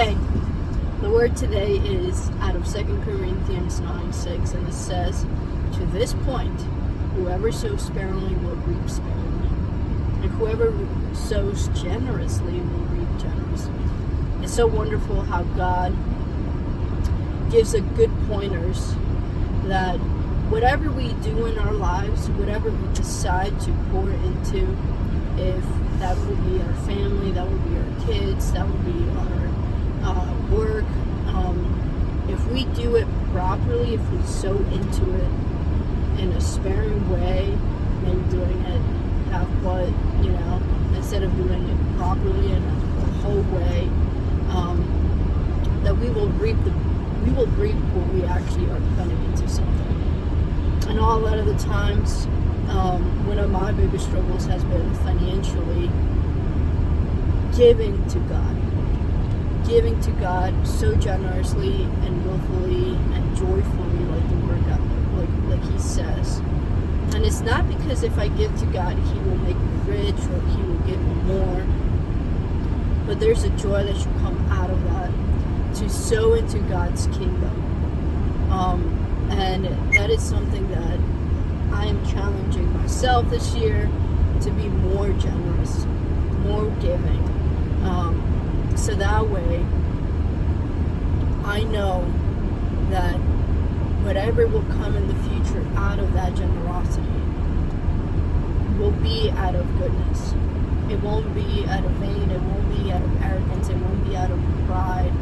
Okay, the word today is out of 2 Corinthians 9:6, and it says, to this point, whoever sows sparingly will reap sparingly, and whoever sows generously will reap generously. It's so wonderful how God gives us good pointers that whatever we do in our lives, whatever we decide to pour into, if that will be our family, that will be our kids, that will be our work, if we do it properly, if we sow into it in a sparing way, maybe doing it half what, instead of doing it properly in a whole way, that we will reap what we actually are putting into something. And a lot of the times, one of my biggest struggles has been financially giving to God so generously and willfully and joyfully, like the word God, like He says. And it's not because if I give to God, He will make me rich or He will give me more. But there's a joy that should come out of that, to sow into God's kingdom. And that is something that I am challenging myself this year to be more generous, more giving. So that way, I know that whatever will come in the future out of that generosity will be out of goodness. It won't be out of vain, it won't be out of arrogance, it won't be out of pride,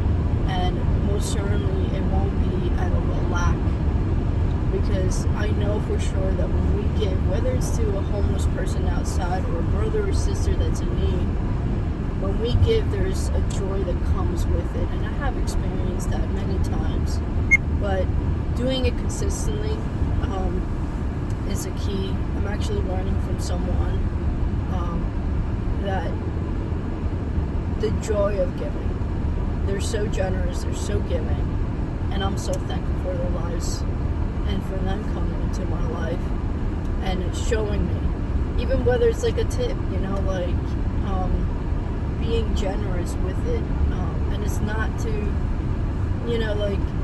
and most certainly it won't be out of a lack. Because I know for sure that when we give, whether it's to a homeless person outside or a brother or sister that's in need, when we give, there's a joy that comes with it. And I have experienced that many times. But doing it consistently is a key. I'm actually learning from someone that the joy of giving. They're so generous, they're so giving. And I'm so thankful for their lives and for them coming into my life and showing me, even whether it's like a tip, being generous with it, and it's not to,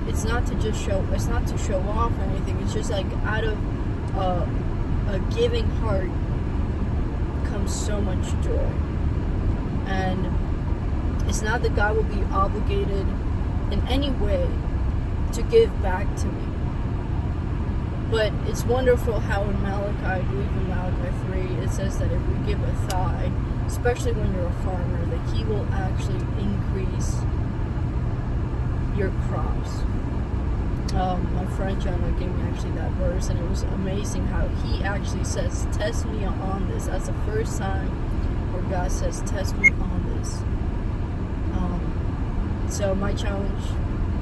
it's not to just it's not to show off or anything. It's just like out of a giving heart comes so much joy, and it's not that God will be obligated in any way to give back to me. But it's wonderful how in Malachi, I believe in Malachi 3, it says that if we give a thigh, especially when you're a farmer, that He will actually increase your crops. My friend Jenna gave me actually that verse, and it was amazing how he actually says, test me on this. That's the first time where God says, test me on this. So my challenge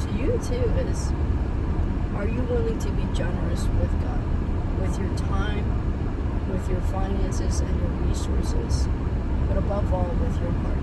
to you too is, are you willing to be generous with God, with your time, with your finances and your resources, but above all, with your heart?